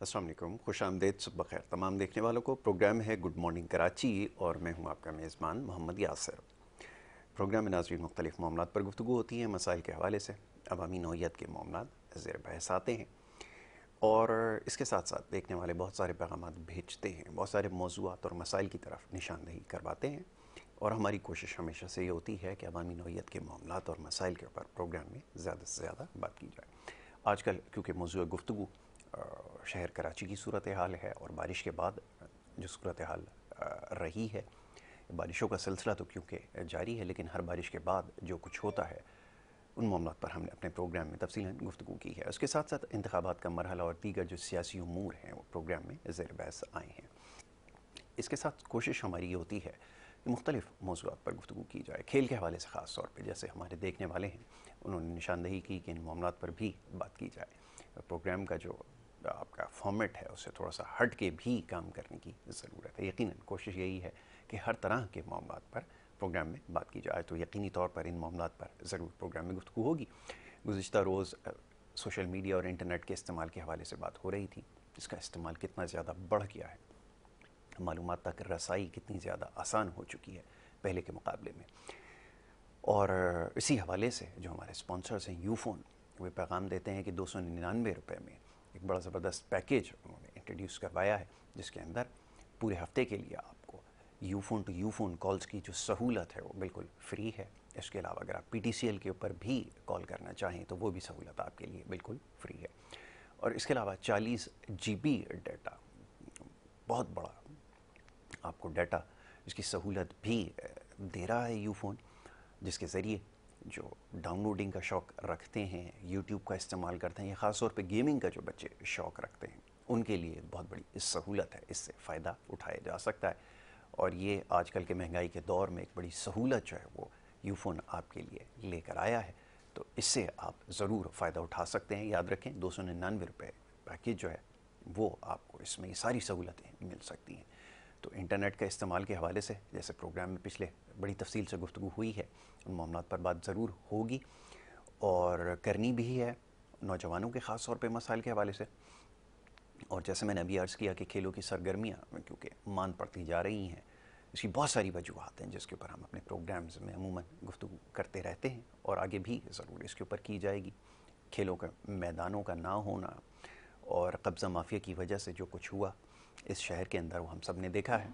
अस्सलाम वालेकुम, खुश आमदेद, सुबह खैर तमाम देखने वालों को। प्रोग्राम है गुड मॉर्निंग कराची और मैं हूं आपका मेज़बान मोहम्मद यासिर। प्रोग्राम में नाज़रीन मुख्तलिफ़ मामलात पर गुफ्तगू होती है। मसाइल के हवाले से अवामी नौइयत के मामलात ज़ेर बहस आते हैं और इसके साथ साथ देखने वाले बहुत सारे पैगामात भेजते हैं, बहुत सारे मौज़ूआत और मसाइल की तरफ निशानदही करवाते हैं। और हमारी कोशिश हमेशा से ये होती है कि अवामी नौइयत के मामलात और मसाइल के ऊपर प्रोग्राम में ज़्यादा से ज़्यादा बात की जाए। आजकल क्योंकि मौज़ूअ गुफ्तगू शहर कराची की सूरत हाल है और बारिश के बाद जो सूरत हाल रही है, बारिशों का सिलसिला तो क्योंकि जारी है, लेकिन हर बारिश के बाद जो कुछ होता है उन मामलों पर हमने अपने प्रोग्राम में तफसीलन गुफ्तगू की है। उसके साथ साथ इंतखाबात का मरहला और दीगर जो सियासी उमूर हैं वो प्रोग्राम में ज़ेर बहस आए हैं। इसके साथ कोशिश हमारी ये होती है कि मुख्तलिफ़ मौज़ूआत पर गुफ्तगू की जाए। खेल के हवाले से ख़ास तौर पर जैसे हमारे देखने वाले हैं उन्होंने निशानदही की कि इन मामलात पर भी बात की जाए। प्रोग्राम का जो आपका फॉर्मेट है उससे थोड़ा सा हट के भी काम करने की ज़रूरत है। यकीनन कोशिश यही है कि हर तरह के मामलात पर प्रोग्राम में बात की जाए, तो यकीनी तौर पर इन मामलात पर ज़रूर प्रोग्राम में गुफ्तगू होगी। गुज़िश्ता रोज़ सोशल मीडिया और इंटरनेट के इस्तेमाल के हवाले से बात हो रही थी, इसका इस्तेमाल कितना ज़्यादा बढ़ गया है, मालूमात तक रसाई कितनी ज़्यादा आसान हो चुकी है पहले के मुकाबले में। और इसी हवाले से जो हमारे स्पॉन्सर्स हैं यूफ़ोन, वे पैगाम देते हैं कि 299 रुपये में एक बड़ा ज़बरदस्त पैकेज उन्होंने इंट्रोड्यूस करवाया है, जिसके अंदर पूरे हफ्ते के लिए आपको यूफ़ोन टू यूफ़ोन कॉल्स की जो सहूलत है वो बिल्कुल फ्री है। इसके अलावा अगर आप PTCL के ऊपर भी कॉल करना चाहें तो वो भी सहूलत आपके लिए बिल्कुल फ्री है। और इसके अलावा 40 GB डाटा, बहुत बड़ा आपको डाटा इसकी सहूलत भी दे रहा है यूफ़ोन, जिसके ज़रिए जो डाउनलोडिंग का शौक़ रखते हैं, यूट्यूब का इस्तेमाल करते हैं, या ख़ास तौर पे गेमिंग का जो बच्चे शौक़ रखते हैं, उनके लिए बहुत बड़ी सहूलत है, इससे फ़ायदा उठाया जा सकता है। और ये आजकल के महंगाई के दौर में एक बड़ी सहूलत जो है वो यूफ़ोन आपके लिए लेकर आया है, तो इससे आप ज़रूर फ़ायदा उठा सकते हैं। याद रखें 299 रुपये पैकेज जो है वो आपको इसमें ये सारी सहूलतें मिल सकती हैं। तो इंटरनेट का इस्तेमाल के हवाले से जैसे प्रोग्राम में पिछले बड़ी तफसील से गुफ्तगू हुई है, उन मामलात पर बात ज़रूर होगी और करनी भी है, नौजवानों के ख़ास तौर पे मसाइल के हवाले से। और जैसे मैंने अभी अर्ज़ किया कि खेलों की सरगर्मियाँ क्योंकि मान पड़ती जा रही हैं, इसकी बहुत सारी वजूहात हैं जिसके ऊपर हम अपने प्रोग्राम्स में अमूमन गुफ्तगू करते रहते हैं और आगे भी ज़रूर इसके ऊपर की जाएगी। खेलों के मैदानों का ना होना और कब्ज़ा माफिया की वजह से जो कुछ हुआ इस शहर के अंदर वो हम सब ने देखा है।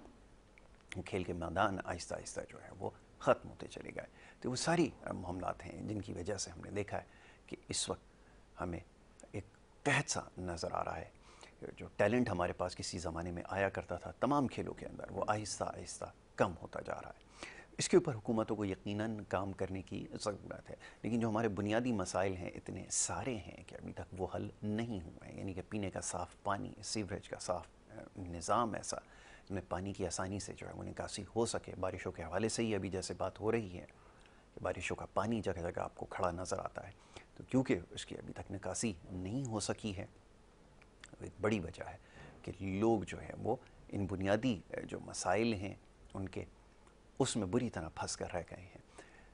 खेल के मैदान आहिस्ता आहिस्ता जो है वो ख़त्म होते चले गए। तो वो सारी मामलात हैं जिनकी वजह से हमने देखा है कि इस वक्त हमें एक कहत सा नज़र आ रहा है। जो टैलेंट हमारे पास किसी ज़माने में आया करता था तमाम खेलों के अंदर, वो आहिस्ता आहिस्ता कम होता जा रहा है। इसके ऊपर हुकूमतों को यकीनन काम करने की ज़रूरत है, लेकिन जो हमारे बुनियादी मसाइल हैं इतने सारे हैं कि अभी तक वो हल नहीं हुए हैं। यानी कि पीने का साफ़ पानी, सीवरेज का साफ़ निज़ाम ऐसा जिसमें पानी की आसानी से जो है वो निकासी हो सके। बारिशों के हवाले से ही अभी जैसे बात हो रही है कि बारिशों का पानी जगह जगह आपको खड़ा नज़र आता है, तो क्योंकि उसकी अभी तक निकासी नहीं हो सकी है, एक बड़ी वजह है कि लोग जो है वो इन बुनियादी जो मसाइल हैं उनके उसमें बुरी तरह फंस कर रह गए हैं।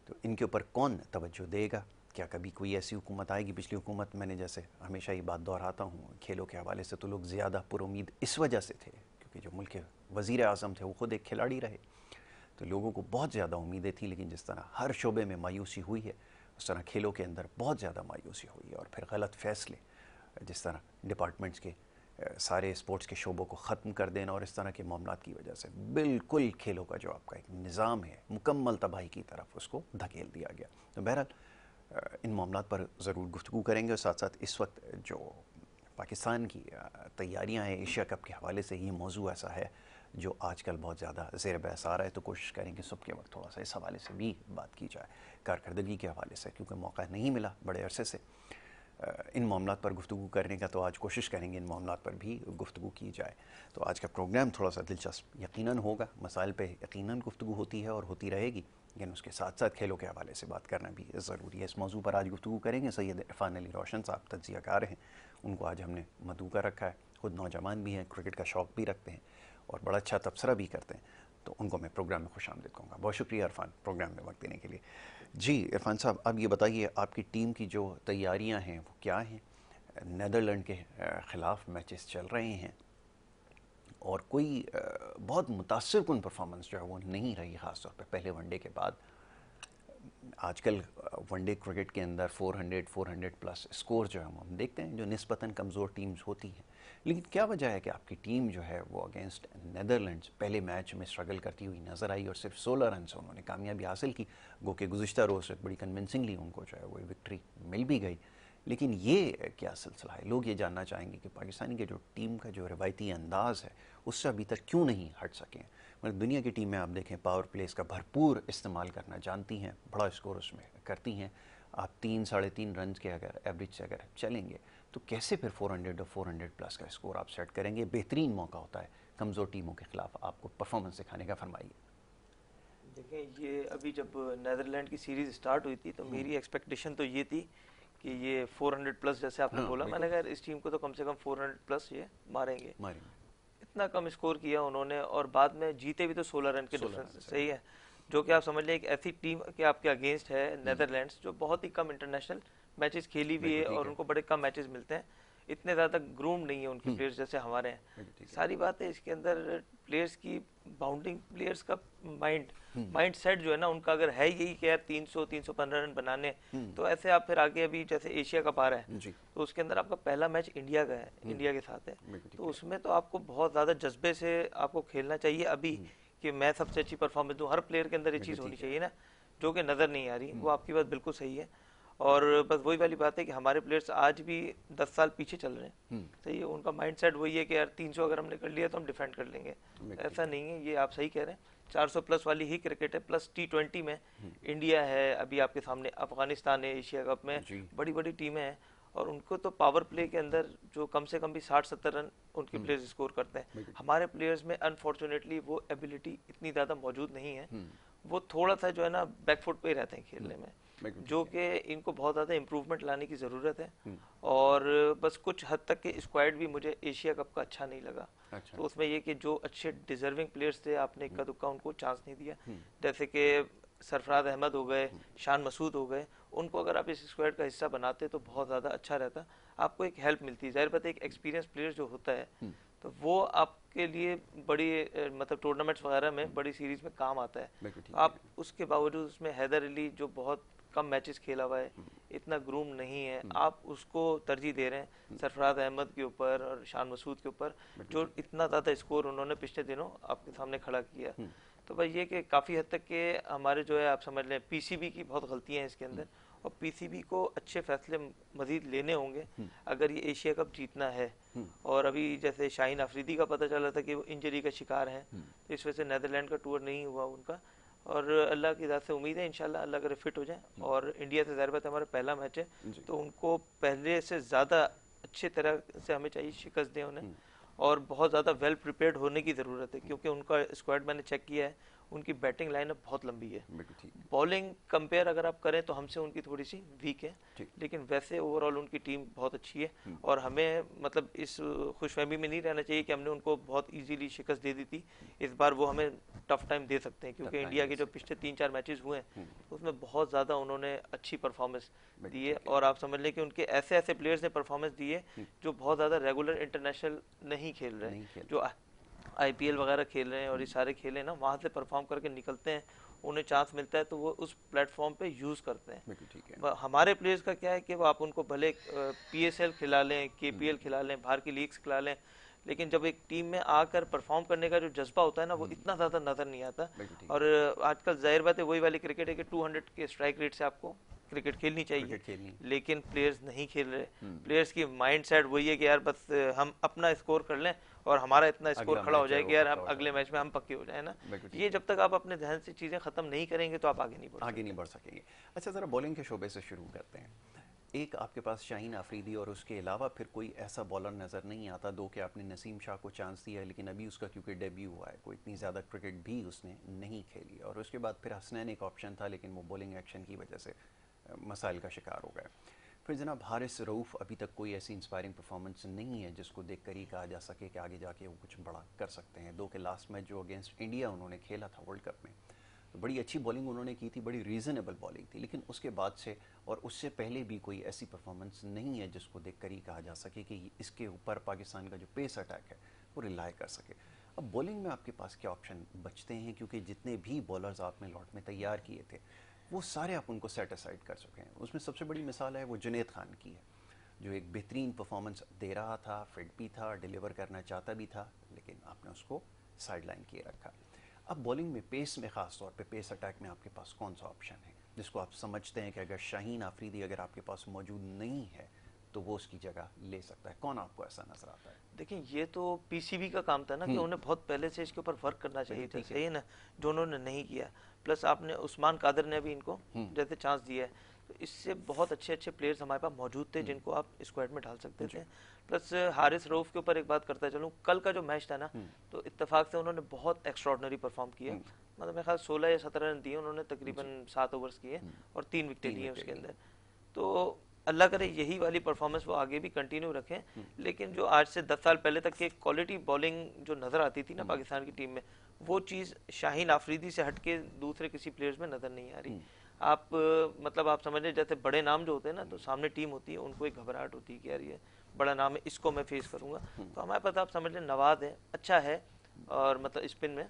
तो इनके ऊपर कौन तवज्जो देगा? क्या कभी कोई ऐसी हुकूमत आएगी? पिछली हुकूमत, मैंने जैसे हमेशा ये बात दोहराता हूँ, खेलों के हवाले से तो लोग ज़्यादा पुरुमीद इस वजह से थे क्योंकि जो मुल्क के वज़ीर आज़म थे वो ख़ुद एक खिलाड़ी रहे, तो लोगों को बहुत ज़्यादा उम्मीदें थी। लेकिन जिस तरह हर शोबे में मायूसी हुई है उस तरह खेलों के अंदर बहुत ज़्यादा मायूसी हुई है। और फिर गलत फ़ैसले, जिस तरह डिपार्टमेंट्स के सारे स्पोर्ट्स के शोबों को ख़त्म कर देना और इस तरह के मामलात की वजह से बिल्कुल खेलों का जो आपका एक निज़ाम है मुकम्मल तबाही की तरफ उसको धकेल दिया गया। तो बहरहाल इन मामलात पर ज़रूर गुफ्तगू करेंगे। और साथ साथ इस वक्त जो पाकिस्तान की तैयारियां हैं एशिया कप के हवाले से, ये मौजू ऐसा है जो आजकल बहुत ज़्यादा ज़ेर बहस आ रहा है, तो कोशिश करेंगे सुबह के वक्त थोड़ा सा इस हवाले से भी बात की जाए, कारकर्दगी के हवाले से, क्योंकि मौका नहीं मिला बड़े अरसे से इन मामलात पर गुफ्तगू करने का। तो आज कोशिश करेंगे इन मामलात पर भी गुफ्तगू की जाए। तो आज का प्रोग्राम थोड़ा सा दिलचस्प यकीनन होगा, मसाइल पे यकीनन गुफ्तगू होती है और होती रहेगी, लेकिन उसके साथ साथ खेलों के हवाले से बात करना भी ज़रूरी है। इस मौजू पर आज गुफ्तगू करेंगे। सैयद इरफान अली रोशन साहब तज्ज़ियाकार हैं, उनको आज हमने मदऊ का रखा है। ख़ुद नौजवान भी हैं, क्रिकेट का शौक़ भी रखते हैं और बड़ा अच्छा तबसरा भी करते हैं, तो उनको मैं प्रोग्राम में खुशामदीद कहूँगा। बहुत शुक्रिया इरफान प्रोग्राम में वक्त देने के लिए। जी इरफान साहब, अब ये बताइए आपकी टीम की जो तैयारियां हैं वो क्या हैं? नीदरलैंड के ख़िलाफ़ मैचेस चल रहे हैं और कोई बहुत मुतासिर कुन परफॉर्मेंस जो है वो नहीं रही, ख़ास तौर पे पहले वनडे के बाद। आजकल वनडे क्रिकेट के अंदर 400 प्लस स्कोर जो है हम देखते हैं जो निस्बतन कमज़ोर टीम्स होती हैं। लेकिन क्या वजह है कि आपकी टीम जो है वो अगेंस्ट नीदरलैंड्स पहले मैच में स्ट्रगल करती हुई नज़र आई और सिर्फ 16 रन से उन्होंने कामयाबी हासिल की, गो कि गुज़िश्ता रोज़ से बड़ी कन्विंसिंगली उनको जो है वो विक्ट्री मिल भी गई। लेकिन ये क्या सिलसिला है? लोग ये जानना चाहेंगे कि पाकिस्तानी के जो टीम का जो रवायती अंदाज़ है उससे अभी तक क्यों नहीं हट सकें। मतलब दुनिया की टीमें आप देखें पावर प्लेस का भरपूर इस्तेमाल करना जानती हैं, बड़ा स्कोर उसमें करती हैं। आप 3-3.5 रन के अगर एवरेज से अगर चलेंगे तो कैसे फिर 400 और 400 प्लस का स्कोर आप सेट करेंगे? बेहतरीन मौका होता है कमज़ोर टीमों के खिलाफ आपको परफॉर्मेंस दिखाने का। फरमाइए। देखें, ये अभी जब नीदरलैंड की सीरीज़ स्टार्ट हुई थी तो मेरी एक्सपेक्टेशन तो ये थी कि ये 400 प्लस जैसे आपने बोला, मैंने कहा इस टीम को तो कम से कम 400 प्लस ये मारेंगे। इतना कम स्कोर किया उन्होंने और बाद में जीते भी तो 16 रन के डिफरेंस, सही है। जो कि आप समझ लें एक ऐसी टीम के आपके अगेंस्ट है नीदरलैंड्स जो बहुत ही कम इंटरनेशनल मैचेस खेली भी है और उनको बड़े कम मैचेस मिलते हैं, इतने ज़्यादा ग्रूम नहीं है उनके प्लेयर्स जैसे हमारे हैं। सारी बात है इसके अंदर प्लेयर्स की बाउंडिंग, प्लेयर्स का माइंड सेट जो है ना उनका अगर है यही कि यार 300-315 रन बनाने, तो ऐसे आप फिर आगे अभी जैसे एशिया कप आ रहा है तो उसके अंदर आपका पहला मैच इंडिया का है, इंडिया के साथ है, तो उसमें तो आपको बहुत ज़्यादा जज्बे से आपको खेलना चाहिए अभी कि मैं सबसे अच्छी परफॉर्मेंस दूँ। हर प्लेयर के अंदर ये चीज़ होनी चाहिए ना, जो कि नज़र नहीं आ रही। वो आपकी बात बिल्कुल सही है और बस वही वाली बात है कि हमारे प्लेयर्स आज भी 10 साल पीछे चल रहे हैं, सही है। उनका माइंडसेट वही है कि यार 300 अगर हमने कर लिया तो हम डिफेंड कर लेंगे, ऐसा नहीं है। ये आप सही कह रहे हैं, 400 प्लस वाली ही क्रिकेट है। प्लस T20 में इंडिया है, अभी आपके सामने अफगानिस्तान है, एशिया कप में बड़ी बड़ी टीमें हैं और उनको तो पावर प्ले के अंदर जो कम से कम भी 60-70 रन उनके प्लेयर्स स्कोर करते हैं। हमारे प्लेयर्स में अनफॉर्चुनेटली वो एबिलिटी इतनी ज़्यादा मौजूद नहीं है, वो थोड़ा सा जो है ना बैकफुट पे ही रहते हैं खेलने में, जो कि इनको बहुत ज़्यादा इम्प्रूवमेंट लाने की ज़रूरत है। और बस कुछ हद तक के स्क्वाड भी मुझे एशिया कप का अच्छा नहीं लगा। तो उसमें ये कि जो अच्छे डिजर्विंग प्लेयर्स थे आपने इक्का दुक्का उनको चांस नहीं दिया, जैसे कि सरफराज अहमद हो गए, शान मसूद हो गए, उनको अगर आप इस स्क्वाड का हिस्सा बनाते तो बहुत ज़्यादा अच्छा रहता, आपको एक हेल्प मिलती। जाहिर बात है एक एक्सपीरियंस प्लेयर जो होता है तो वो आपके लिए बड़ी मतलब टूर्नामेंट्स वगैरह में बड़ी सीरीज में काम आता है। आप उसके बावजूद उसमें हैदर अली जो बहुत कम मैचेस खेला हुआ है, इतना ग्रूम नहीं है, आप उसको तरजीह दे रहे हैं सरफराज अहमद के ऊपर और शान मसूद के ऊपर, जो इतना ज़्यादा स्कोर उन्होंने पिछले दिनों आपके सामने खड़ा किया। तो भाई ये कि काफ़ी हद तक के हमारे जो है आप समझ लें पीसीबी की बहुत गलतियाँ हैं इसके अंदर, और पीसीबी को अच्छे फैसले मजीद लेने होंगे अगर ये एशिया कप जीतना है। और अभी जैसे शाहीन अफरीदी का पता चला था कि वो इंजरी का शिकार है, तो इस वजह से नीदरलैंड का टूर नहीं हुआ उनका, और अल्लाह की ज़ात से उम्मीद है इंशाल्लाह अल्लाह करे फिट हो जाए। और इंडिया से ज़ाहिर बात है हमारा पहला मैच है, तो उनको पहले से ज़्यादा अच्छे तरह से हमें चाहिए शिकस्त दें उन्हें, और बहुत ज़्यादा वेल प्रिपेयर्ड होने की ज़रूरत है, क्योंकि उनका स्क्वाड मैंने चेक किया है, उनकी बैटिंग लाइनअप बहुत लंबी है। बॉलिंग कंपेयर अगर आप करें तो हमसे उनकी थोड़ी सी वीक है, लेकिन वैसे ओवरऑल उनकी टीम बहुत अच्छी है। और हमें मतलब इस खुशफहमी में नहीं रहना चाहिए कि हमने उनको बहुत इजीली शिकस्त दे दी थी, इस बार वो हमें टफ टाइम दे सकते हैं, क्योंकि इंडिया के जो पिछले 3-4 मैचेस हुए हैं उसमें बहुत ज़्यादा उन्होंने अच्छी परफॉर्मेंस दी है। और आप समझ लें कि उनके ऐसे ऐसे प्लेयर्स ने परफॉर्मेंस दी है जो बहुत ज़्यादा रेगुलर इंटरनेशनल नहीं खेल रहे हैं, जो आईपीएल वगैरह खेल रहे हैं और ये सारे खेले ना, वहाँ से परफॉर्म करके निकलते हैं, उन्हें चांस मिलता है तो वो उस प्लेटफॉर्म पे यूज़ करते हैं। हमारे प्लेयर्स का क्या है कि वो आप उनको भले पीएसएल खिला लें, केपीएल खिला लें, बाहर की लीग्स खिला लें, लेकिन जब एक टीम में आकर परफॉर्म करने का जो जज्बा होता है ना, वो इतना ज़्यादा नज़र नहीं आता। और आजकल जाहिर बात है वही वाली क्रिकेट है कि 200 के स्ट्राइक रेट से आपको क्रिकेट खेलनी चाहिए, लेकिन प्लेयर्स नहीं खेल रहे। प्लेयर्स की माइंड सेट वही है कि यार बस हम अपना स्कोर कर लें और हमारा इतना स्कोर खड़ा हो जाए कि यार हम अगले मैच में हम पक्के हो जाए ना। ये जब तक आप अपने ध्यान से चीज़ें ख़त्म नहीं करेंगे तो आप आगे नहीं बढ़ सकेंगे। अच्छा, ज़रा बॉलिंग के शोबे से शुरू करते हैं। एक आपके पास शाहीन अफरीदी और उसके अलावा फिर कोई ऐसा बॉलर नज़र नहीं आता। दो कि आपने नसीम शाह को चांस दिया है, लेकिन अभी उसका क्योंकि डेब्यू हुआ है, कोई इतनी ज़्यादा क्रिकेट भी उसने नहीं खेली। और उसके बाद फिर हसनैन एक ऑप्शन था, लेकिन वो बॉलिंग एक्शन की वजह से मसाइल का शिकार हो गए। फिर जनाब हारिस रऊफ़, अभी तक कोई ऐसी इंस्पायरिंग परफॉर्मेंस नहीं है जिसको देख कर ही कहा जा सके कि आगे जाके वो कुछ बड़ा कर सकते हैं। दो के लास्ट मैच जो अगेंस्ट इंडिया उन्होंने खेला था वर्ल्ड कप में, तो बड़ी अच्छी बॉलिंग उन्होंने की थी, बड़ी रीज़नेबल बॉलिंग थी, लेकिन उसके बाद से और उससे पहले भी कोई ऐसी परफॉर्मेंस नहीं है जिसको देखकर ही कहा जा सके कि इसके ऊपर पाकिस्तान का जो पेस अटैक है वो रिलाई कर सके। अब बॉलिंग में आपके पास क्या ऑप्शन बचते हैं, क्योंकि जितने भी बॉलर्स आपने लॉट में तैयार किए थे वो सारे आप उनको सेट असाइड कर चुके हैं। उसमें सबसे बड़ी मिसाल है वो जुनैद खान की है, जो एक बेहतरीन परफॉर्मेंस दे रहा था, फिट भी था, डिलीवर करना चाहता भी था, लेकिन आपने उसको साइड लाइन किए रखा। अब बॉलिंग में पेस में, ख़ास तौर पे पेस अटैक में आपके पास कौन सा ऑप्शन है जिसको आप समझते हैं कि अगर शाहीन आफरीदी अगर आपके पास मौजूद नहीं है तो वो उसकी जगह ले सकता है? कौन आपको ऐसा नजर आता है? देखिए ये तो पीसीबी का काम था ना कि उन्हें बहुत पहले से इसके ऊपर वर्क करना चाहिए था, सही है ना, जो उन्होंने नहीं किया। प्लस आपने उस्मान कादर ने भी इनको जैसे चांस दिया है, तो इससे बहुत अच्छे अच्छे प्लेयर्स हमारे पास मौजूद थे जिनको आप स्क्वाड में डाल सकते थे। प्लस हारिस रऊफ के ऊपर एक बात करता चलूँ, कल का जो मैच था ना, तो इत्तेफाक से उन्होंने बहुत एक्स्ट्राऑर्डिनरी परफॉर्म किया। मतलब मेरे ख्याल 16 या 17 रन दिए उन्होंने, तकरीबन 7 ओवर्स किए और 3 विकेट लिए उसके अंदर। तो अल्लाह करे यही वाली परफॉर्मेंस वो आगे भी कंटिन्यू रखें। लेकिन जो आज से 10 साल पहले तक की क्वालिटी बॉलिंग जो नज़र आती थी ना पाकिस्तान की टीम में, वो चीज़ शाहीन आफरीदी से हटके दूसरे किसी प्लेयर्स में नज़र नहीं आ रही। आप मतलब आप समझ लें जैसे बड़े नाम जो होते हैं ना, तो सामने टीम होती है, उनको एक घबराहट होती है कि यार ये बड़ा नाम है, इसको मैं फेस करूंगा। तो हमारे पास आप समझ लें नवाज है, अच्छा है और मतलब स्पिन में,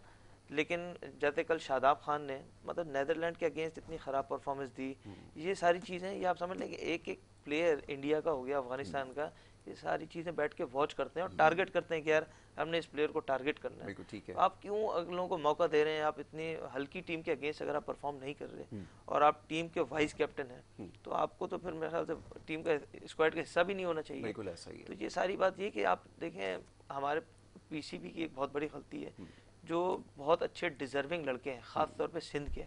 लेकिन जैसे कल शादाब खान ने मतलब नेदरलैंड के अगेंस्ट इतनी ख़राब परफॉर्मेंस दी, ये सारी चीज़ें, ये आप समझ लें कि एक एक प्लेयर इंडिया का हो गया, अफगानिस्तान का, ये सारी चीज़ें बैठ के वॉच करते हैं और टारगेट करते हैं कि यार हमने इस प्लेयर को टारगेट करना है। ठीक है। आप क्यों अगलों को मौका दे रहे हैं? आप इतनी हल्की टीम के अगेंस्ट अगर आप परफॉर्म नहीं कर रहे और आप टीम के वाइस कैप्टन हैं, तो आपको तो फिर मेरे ख्याल से टीम का स्क्वाड का हिस्सा भी नहीं होना चाहिए। बिल्कुल ऐसा ही है। तो ये सारी बात ये कि आप देखें, हमारे पीसीबी की एक बहुत बड़ी गलती है, जो बहुत अच्छे डिजर्विंग लड़के हैं, खास तौर पे सिंध के,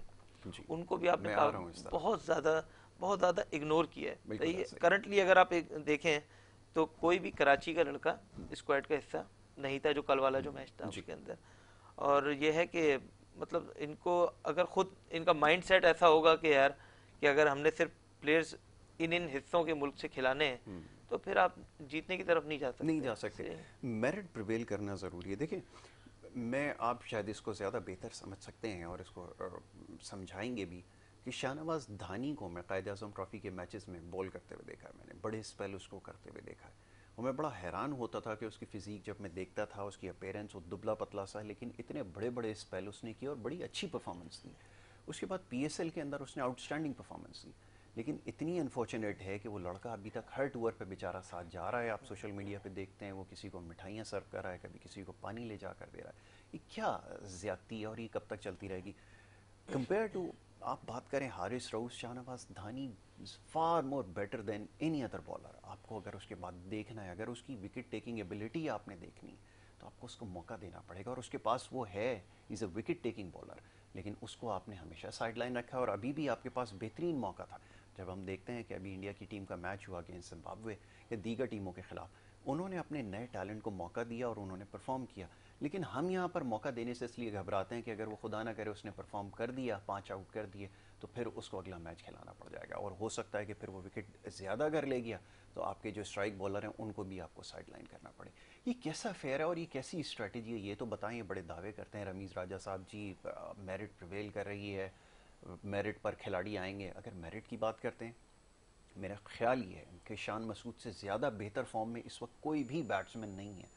उनको भी आपने बहुत ज़्यादा इग्नोर किया है। करंटली अगर आप देखें तो कोई भी कराची का लड़का स्क्वाड का हिस्सा नहीं था जो कल वाला जो मैच था उसके अंदर। और ये है कि मतलब इनको अगर खुद इनका माइंडसेट ऐसा होगा कि यार कि अगर हमने सिर्फ प्लेयर्स इन हिस्सों के मुल्क से खिलाने हैं, तो फिर आप जीतने की तरफ नहीं जा सकते। मेरिट प्रिवेल करना ज़रूरी है। देखिए, मैं आप शायद इसको ज़्यादा बेहतर समझ सकते हैं और इसको समझाएंगे भी कि शाहनवाज धानी को मैं कायद-ए-आज़म ट्रॉफी के मैचेस में बॉल करते हुए देखा है, मैंने बड़े स्पेल उसको करते हुए देखा है, और मैं बड़ा हैरान होता था कि उसकी फ़िज़ीक जब मैं देखता था, उसकी अपीयरेंस, वो दुबला पतला सा, लेकिन इतने बड़े बड़े स्पेल उसने किए और बड़ी अच्छी परफॉर्मेंस दी। उसके बाद PSL के अंदर उसने आउटस्टैंडिंग परफॉर्मेंस दी, लेकिन इतनी अनफॉर्चुनेट है कि वो लड़का अभी तक हर टूर पे बेचारा साथ जा रहा है। आप सोशल मीडिया पे देखते हैं वो किसी को मिठाइयाँ सर्व कर रहा है, कभी किसी को पानी ले जा कर दे रहा है। ये क्या ज़्यादती है और ये कब तक चलती रहेगी? कंपेयर टू आप बात करें Haris Rauf, Shahnawaz Dhani far more better than any other bowler. आपको अगर उसके बाद देखना है, अगर उसकी विकेट टेकिंग एबिलिटी आपने देखनी, तो आपको उसको मौका देना पड़ेगा, और उसके पास वो है, is a wicket taking bowler, लेकिन उसको आपने हमेशा साइड लाइन रखा है। और अभी भी आपके पास बेहतरीन मौका था, जब हम देखते हैं कि अभी इंडिया की टीम का मैच हुआ अगेंस्ट जिम्बाब्वे या दीगर टीमों के खिलाफ, उन्होंने अपने नए टैलेंट को मौका दिया और उन्होंने परफॉर्म किया। लेकिन हम यहाँ पर मौका देने से इसलिए घबराते हैं कि अगर वो खुदा ना करे उसने परफॉर्म कर दिया, 5 आउट कर दिए, तो फिर उसको अगला मैच खिलाना पड़ जाएगा, और हो सकता है कि फिर वो विकेट ज़्यादा अगर ले गया तो आपके जो स्ट्राइक बॉलर हैं उनको भी आपको साइड लाइन करना पड़े। ये कैसा फेयर है और ये कैसी स्ट्रैटेजी है? ये तो बताएं। बड़े दावे करते हैं रमीज़ राजा साहब जी, मेरिट प्रिवेल कर रही है, मेरिट पर खिलाड़ी आएंगे। अगर मेरिट की बात करते हैं, मेरा ख्याल ये है कि शान मसूद से ज़्यादा बेहतर फॉर्म में इस वक्त कोई भी बैट्समैन नहीं है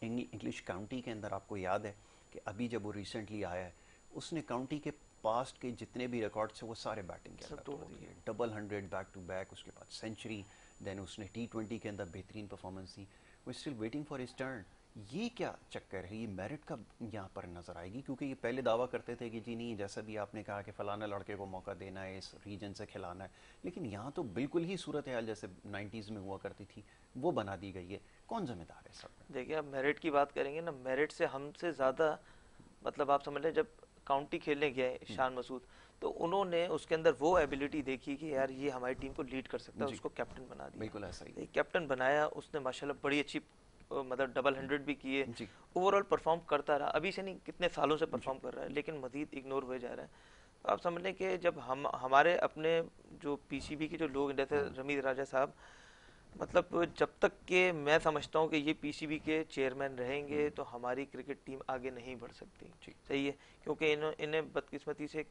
इंग्लिश काउंटी के अंदर। आपको याद है कि अभी जब वो रिसेंटली आया है, उसने काउंटी के पास्ट के जितने भी रिकॉर्ड्स हैं वो सारे बैटिंग के अंदर तोड़ दिए। डबल 100 बैक टू बैक, उसके बाद सेंचुरी, देन उसने T20 के अंदर बेहतरीन परफॉर्मेंस दी। वो still waiting for his turn. ये क्या चक्कर है? ये मेरिट कब यहाँ पर नज़र आएगी? क्योंकि ये पहले दावा करते थे कि जी नहीं, जैसा भी आपने कहा कि फ़लाना लड़के को मौका देना है, इस रीजन से खिलाना है, लेकिन यहाँ तो बिल्कुल ही सूरत हाल जैसे 90s में हुआ करती थी वो बना दी गई है। कौन जिम्मेदार है सब? देखिए, आप मेरिट की बात करेंगे ना, मेरिट से हमसे ज़्यादा मतलब आप समझ लें, जब काउंटी खेलने गए शान मसूद, तो उन्होंने उसके अंदर वो एबिलिटी देखी कि यार ये हमारी टीम को लीड कर सकता है, उसको कैप्टन बना दिया। बिल्कुल ऐसा ही कैप्टन बनाया उसने, माशाल्लाह बड़ी अच्छी मतलब डबल 100 भी किए, ओवरऑल परफॉर्म करता रहा। अभी से नहीं, कितने सालों से परफॉर्म कर रहा है, लेकिन मजीद इग्नोर हुए जा रहा है। तो आप समझ लें कि जब हम हमारे अपने जो पीसीबी के जो लोग जैसे रमीज राजा साहब, मतलब जब तक के मैं समझता हूँ कि ये पीसीबी के चेयरमैन रहेंगे तो हमारी क्रिकेट टीम आगे नहीं बढ़ सकती। सही है, क्योंकि इन्हें बदकिस्मती से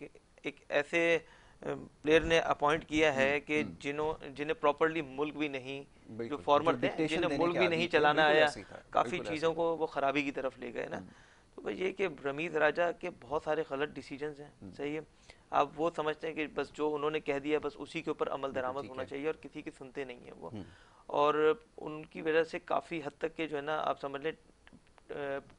एक ऐसे प्लेयर ने अपॉइंट किया है कि जिन्हें प्रॉपरली मुल्क भी नहीं, जो फॉर्मर थे जिन्हें मुल्क भी नहीं चलाना आया, काफ़ी चीज़ों को वो खराबी की तरफ ले गए ना। तो भाई ये कि रमीज राजा के बहुत सारे गलत डिसीजंस हैं। सही है, आप वो समझते हैं कि बस जो उन्होंने कह दिया बस उसी के ऊपर अमल दरामद होना चाहिए और किसी की सुनते नहीं है वो। और उनकी वजह से काफ़ी हद तक के जो है ना आप समझ लें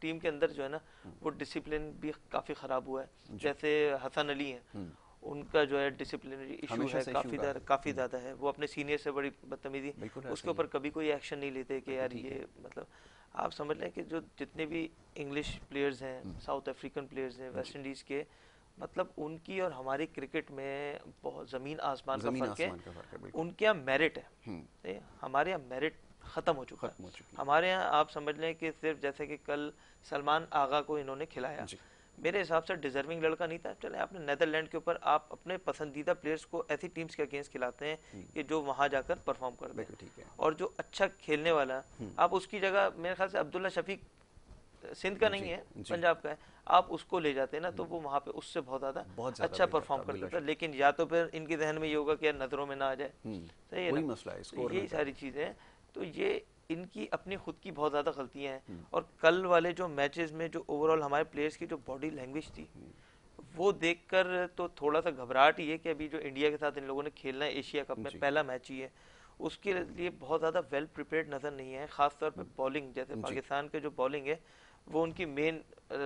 टीम के अंदर जो है ना वो डिसिप्लिन भी काफ़ी ख़राब हुआ है। जैसे हसन अली हैं, उनका जो है डिसिप्लिनरी इशू है काफ़ी ज़्यादा है। वो अपने सीनियर से बड़ी बदतमीजी, उसके ऊपर कभी कोई एक्शन नहीं लेते कि यार ये मतलब आप समझ लें कि जो जितने भी इंग्लिश प्लेयर्स हैं, साउथ अफ्रीकन प्लेयर्स हैं, वेस्ट इंडीज़ के, मतलब उनकी और हमारी क्रिकेट में बहुत ज़मीन आसमान का फ़र्क है। उनके यहाँ मेरिट है, हमारे यहाँ मेरिट ख़त्म हो चुका है। हमारे यहाँ आप समझ लें कि सिर्फ जैसे कि कल सलमान आगा को इन्होंने खिलाया, मेरे हिसाब से डिजर्विंग लड़का नहीं था। चले आपने नेदरलैंड के ऊपर आप अपने पसंदीदा प्लेयर्स को ऐसी टीम्स के अगेंस्ट खिलाते हैं कि जो वहां जाकर परफॉर्म कर दें, और जो अच्छा खेलने वाला आप उसकी जगह, मेरे ख्याल से अब्दुल्ला शफीक सिंध का नहीं है, पंजाब का है, आप उसको ले जाते हैं ना तो वो वहाँ पे उससे बहुत ज़्यादा अच्छा परफॉर्म करता था। लेकिन या तो फिर इनके जहन में ये होगा कि यार नजरों में ना आ जाए, सही है ना, यही सारी चीज़ें हैं। तो ये इनकी अपनी खुद की बहुत ज़्यादा गलतियाँ हैं। और कल वाले जो मैचेस में जो ओवरऑल हमारे प्लेयर्स की जो बॉडी लैंग्वेज थी वो देखकर तो थोड़ा सा घबराहट ही है कि अभी जो इंडिया के साथ इन लोगों ने खेलना है एशिया कप में, पहला मैच ही है, उसके लिए बहुत ज़्यादा वेल प्रिपेयर्ड नज़र नहीं है। ख़ासतौर पे बॉलिंग, जैसे पाकिस्तान के जो बॉलिंग है वो उनकी मेन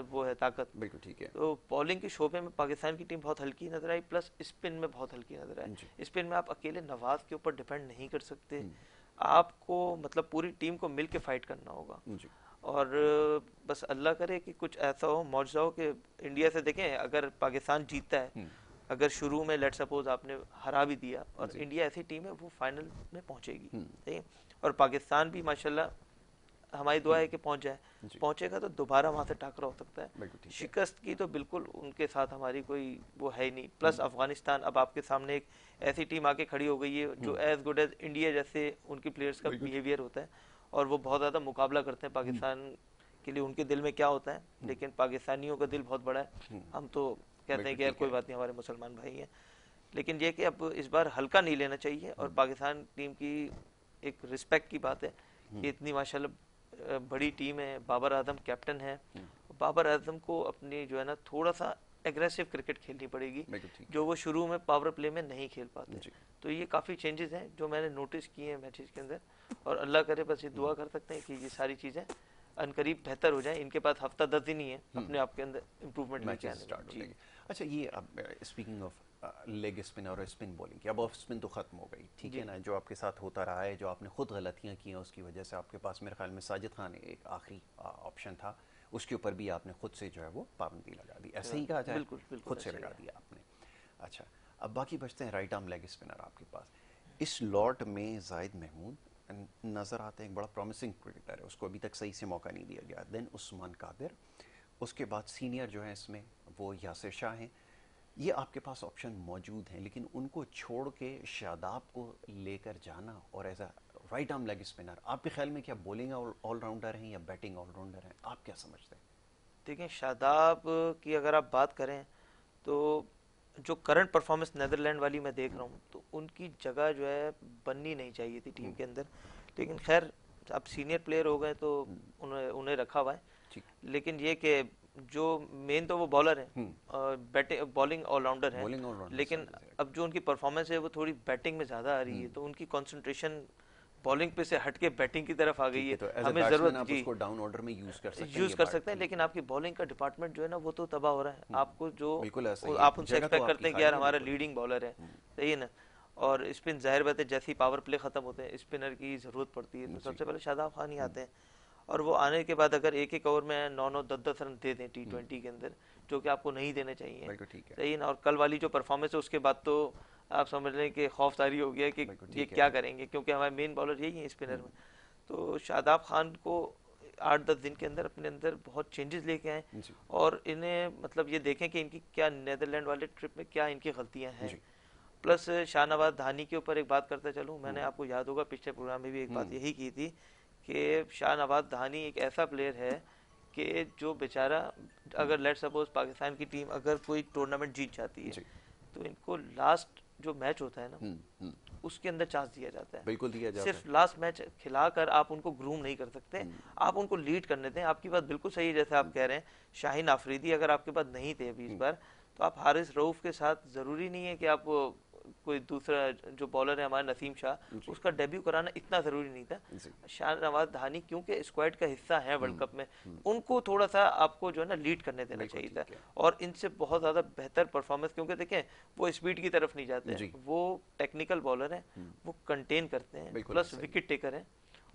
वो है ताकत। बिल्कुल ठीक है। तो बॉलिंग के शोबे में पाकिस्तान की टीम बहुत हल्की नजर आई, प्लस स्पिन में बहुत हल्की नजर आई। स्पिन में आप अकेले नवाज के ऊपर डिपेंड नहीं कर सकते, आपको मतलब पूरी टीम को मिल के फाइट करना होगा। और बस अल्लाह करे कि कुछ ऐसा हो, मौजूदा हो कि इंडिया से देखें, अगर पाकिस्तान जीतता है, अगर शुरू में लेट सपोज आपने हरा भी दिया और इंडिया ऐसी टीम है वो फाइनल में पहुंचेगी, ठीक है, और पाकिस्तान भी माशाल्लाह हमारी दुआ है कि पहुंच जाए, पहुंचेगा तो दोबारा वहां से टाकरा हो सकता है। शिकस्त की तो बिल्कुल उनके साथ हमारी कोई वो है ही नहीं। प्लस अफगानिस्तान अब आपके सामने एक ऐसी टीम आके खड़ी हो गई है जो एज गुड एज इंडिया जैसे उनकी प्लेयर्स का बिहेवियर होता है, और वो बहुत ज़्यादा मुकाबला करते हैं पाकिस्तान के लिए। उनके दिल में क्या होता है, लेकिन पाकिस्तानियों का दिल बहुत बड़ा है। हम तो कहते हैं कि यार कोई बात नहीं, हमारे मुसलमान भाई हैं, लेकिन ये कि अब इस बार हल्का नहीं लेना चाहिए। और पाकिस्तान टीम की एक रिस्पेक्ट की बात है कि इतनी माशाल्लाह बड़ी टीम है, बाबर आजम कैप्टन है, बाबर आजम को अपनी जो है ना थोड़ा सा एग्रेसिव क्रिकेट खेलनी पड़ेगी जो वो शुरू में पावर प्ले में नहीं खेल पाते। तो ये काफ़ी चेंजेस हैं जो मैंने नोटिस किए हैं मैचेस के अंदर, और अल्लाह करे बस ये दुआ कर सकते हैं कि ये सारी चीज़ें अनकरीब बेहतर हो जाए। इनके पास हफ्ता 10 दिन ही है अपने आप के अंदर इम्प्रूवमेंट लेके आने में। अच्छा, ये अब स्पीकिंग ऑफ लेग स्पिन और स्पिन बॉलिंग की, अब ऑफ स्पिन तो ख़त्म हो गई, ठीक है ना, जो आपके साथ होता रहा है, जो आपने खुद गलतियां की हैं उसकी वजह से आपके पास मेरे ख्याल में साजिद खान एक आखिरी ऑप्शन था, उसके ऊपर भी आपने खुद से जो है वो पाबंदी लगा दी, ऐसे ही कहा जाए, बिल्कुल खुद से लगा दिया आपने। अच्छा, अब बाकी बचते हैं राइट आर्म लेग स्पिनर आपके पास। इस लॉट में जाहिद महमूद नज़र आते हैं, एक बड़ा प्रॉमिसिंग क्रिकेटर है, उसको अभी तक सही से मौका नहीं दिया गया। देन उस्मान कादिर, उसके बाद सीनियर जो है इसमें वो यासिर शाह हैं। ये आपके पास ऑप्शन मौजूद हैं, लेकिन उनको छोड़ के शादाब को लेकर जाना और as a right arm leg spinner, आपके ख्याल में क्या बॉलिंग ऑलराउंडर हैं या बैटिंग ऑलराउंडर हैं, आप क्या समझते हैं? देखिए, शादाब की अगर आप बात करें तो जो करंट परफॉर्मेंस नेदरलैंड वाली मैं देख रहा हूँ तो उनकी जगह जो है बननी नहीं चाहिए थी टीम के अंदर, लेकिन खैर अब सीनियर प्लेयर हो गए तो उन्हें रखा हुआ है। लेकिन ये कि जो मेन तो वो बॉलर है और बैटिंग बॉलिंग ऑलराउंडर है, लेकिन अब जो उनकी परफॉर्मेंस है वो थोड़ी बैटिंग में ज़्यादा आ रही है, तो उनकी कंसंट्रेशन बॉलिंग पे से हटके बैटिंग की तरफ आ गई है। तो हमें जरूरत जी उसको डाउन ऑर्डर में यूज कर सकते हैं, लेकिन आपकी बॉलिंग का डिपार्टमेंट जो है ना वो तो तबाह हो रहा है। आपको जो आप उनसे जगह तो एक्सपेक्ट करते हैं कि यार हमारा बिल्कुल लीडिंग बॉलर है, सही है ना, और स्पिन जाहिर बात है जैसे ही पावर प्ले खत्म होते हैं स्पिनर की जरूरत पड़ती है, तो सबसे पहले शादाब खान ही आते हैं। और वो आने के बाद अगर एक एक ओवर में 9-9 10-10 रन दे दें T20 के अंदर, जो कि आपको नहीं देने चाहिए, सही है ना, और कल वाली जो परफॉर्मेंस है उसके बाद तो आप समझ रहे हैं कि खौफजारी हो गया कि ये क्या करेंगे, क्योंकि हमारे मेन बॉलर यही है स्पिनर में। तो शादाब खान को 8-10 दिन के अंदर अपने अंदर बहुत चेंजेस लेके आए, और इन्हें मतलब ये देखें कि इनकी क्या नेदरलैंड वाले ट्रिप में क्या इनकी गलतियां हैं, प्लस शाहनवाज धानी के ऊपर एक बात करते चलूँ, मैंने आपको याद होगा पिछले प्रोग्राम में भी एक बात यही की थी कि शाहनवाज धानी एक ऐसा प्लेयर है कि जो बेचारा, अगर लेट सपोज पाकिस्तान की टीम अगर कोई टूर्नामेंट जीत जाती है तो इनको लास्ट जो मैच होता है ना उसके अंदर चांस दिया जाता है, बिल्कुल दिया जाता सिर्फ लास्ट मैच खिलाकर आप उनको ग्रूम नहीं कर सकते, आप उनको लीड करने दें। आपकी बात बिल्कुल सही है, जैसे आप कह रहे हैं शाहीन आफरीदी अगर आपके पास नहीं थे अभी इस बार, तो आप हारिस रऊफ के साथ जरूरी नहीं है कि आप कोई दूसरा जो बॉलर है हमारा नसीम शाह, उसका डेब्यू कराना इतना जरूरी नहीं था। शाहनवाज धानी क्योंकि स्क्वाड का हिस्सा है वर्ल्ड कप में, उनको थोड़ा सा आपको जो है ना लीड करने देना चाहिए था, और इनसे बहुत ज्यादा बेहतर परफॉर्मेंस, क्योंकि देखें वो स्पीड की तरफ नहीं जाते, वो टेक्निकल बॉलर है, वो कंटेन करते हैं, प्लस विकेट टेकर है,